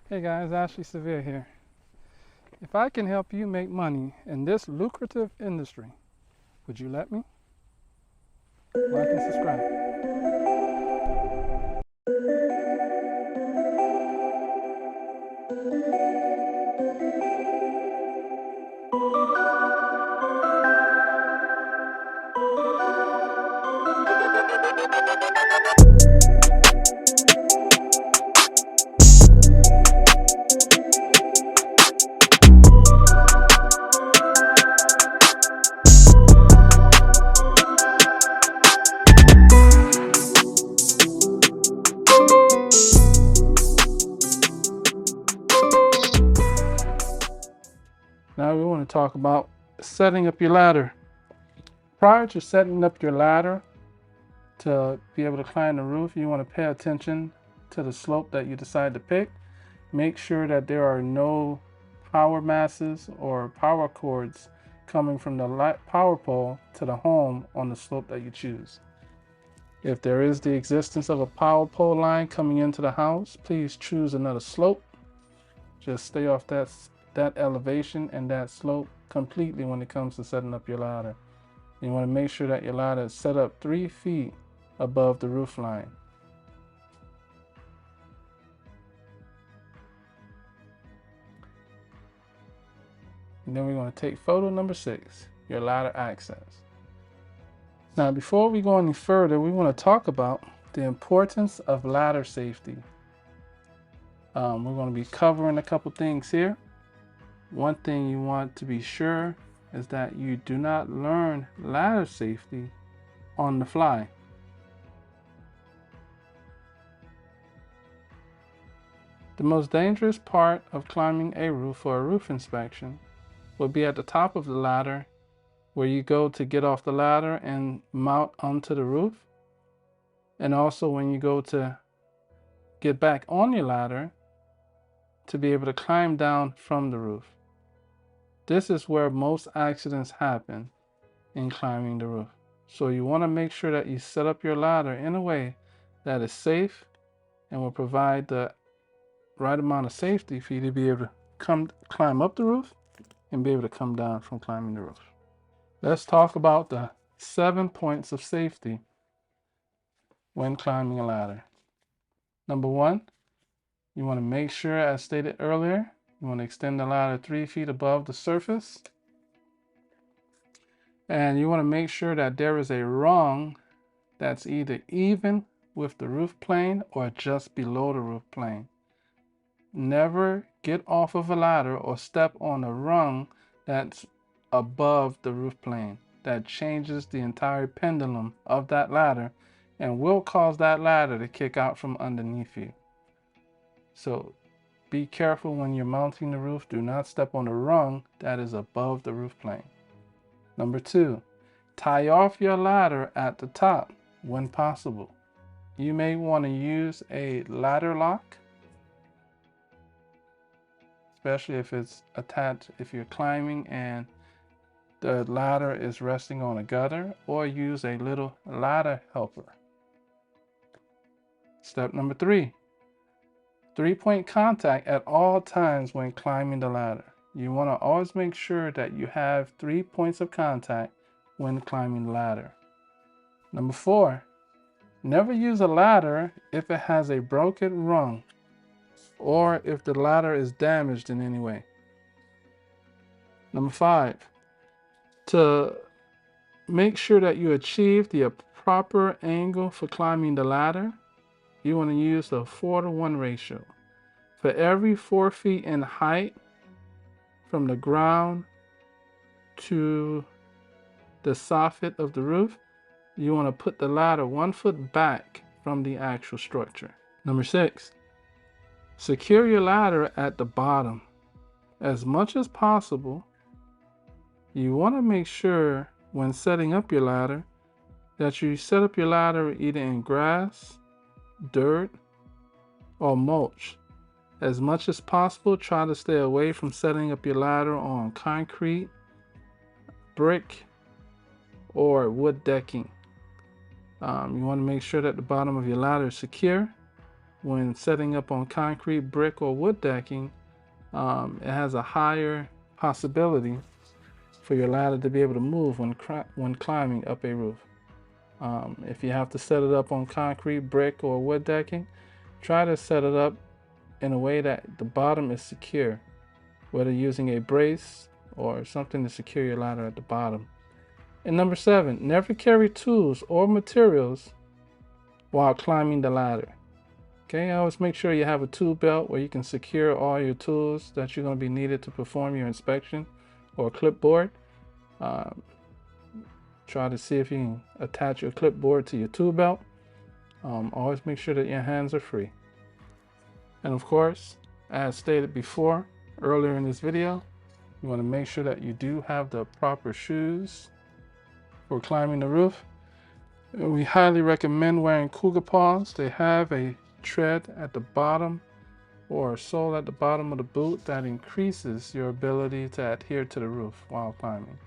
Hey guys, Ashley Severe here. If I can help you make money in this lucrative industry, would you let me? Like and subscribe. Now we want to talk about setting up your ladder. Prior to setting up your ladder to be able to climb the roof, you want to pay attention to the slope that you decide to pick. Make sure that there are no power masses or power cords coming from the power pole to the home on the slope that you choose. If there is the existence of a power pole line coming into the house, please choose another slope. Just stay off that elevation and that slope completely when it comes to setting up your ladder. You want to make sure that your ladder is set up 3 feet above the roof line. And then we're going to take photo number 6, your ladder access. Now, before we go any further, we want to talk about the importance of ladder safety. We're going to be covering a couple things here. One thing you want to be sure is that you do not learn ladder safety on the fly. The most dangerous part of climbing a roof for a roof inspection will be at the top of the ladder, where you go to get off the ladder and mount onto the roof, and also when you go to get back on your ladder to be able to climb down from the roof. This is where most accidents happen in climbing the roof. So you want to make sure that you set up your ladder in a way that is safe and will provide the right amount of safety for you to be able to climb up the roof and be able to come down from climbing the roof. Let's talk about the 7 points of safety when climbing a ladder. Number 1, you want to make sure, as stated earlier, you want to extend the ladder 3 feet above the surface. And you want to make sure that there is a rung that's either even with the roof plane or just below the roof plane. Never get off of a ladder or step on a rung that's above the roof plane. That changes the entire pendulum of that ladder and will cause that ladder to kick out from underneath you. So be careful when you're mounting the roof. Do not step on a rung that is above the roof plane. Number 2, tie off your ladder at the top when possible. You may want to use a ladder lock, especially if it's attached, if you're climbing and the ladder is resting on a gutter, or use a little ladder helper. Step number 3, 3-point contact at all times when climbing the ladder. You want to always make sure that you have 3 points of contact when climbing the ladder. Number 4, never use a ladder if it has a broken rung or if the ladder is damaged in any way. Number 5, to make sure that you achieve the proper angle for climbing the ladder, you want to use the 4-to-1 ratio. For every 4 feet in height from the ground to the soffit of the roof, you want to put the ladder 1 foot back from the actual structure. Number 6, secure your ladder at the bottom. As much as possible, you want to make sure when setting up your ladder that you set up your ladder either in grass, dirt, or mulch. As much as possible, try to stay away from setting up your ladder on concrete, brick, or wood decking. You want to make sure that the bottom of your ladder is secure. when setting up on concrete, brick, or wood decking, it has a higher possibility for your ladder to be able to move when climbing up a roof. If you have to set it up on concrete, brick, or wood decking, try to set it up in a way that the bottom is secure, whether using a brace or something to secure your ladder at the bottom. And number 7, never carry tools or materials while climbing the ladder. Okay, always make sure you have a tool belt where you can secure all your tools that you're going to be needed to perform your inspection, or a clipboard. Try to see if you can attach your clipboard to your tool belt. Always make sure that your hands are free. And of course, as stated before, earlier in this video, you want to make sure that you do have the proper shoes for climbing the roof. We highly recommend wearing Cougar Paws. They have a tread at the bottom or a sole at the bottom of the boot that increases your ability to adhere to the roof while climbing.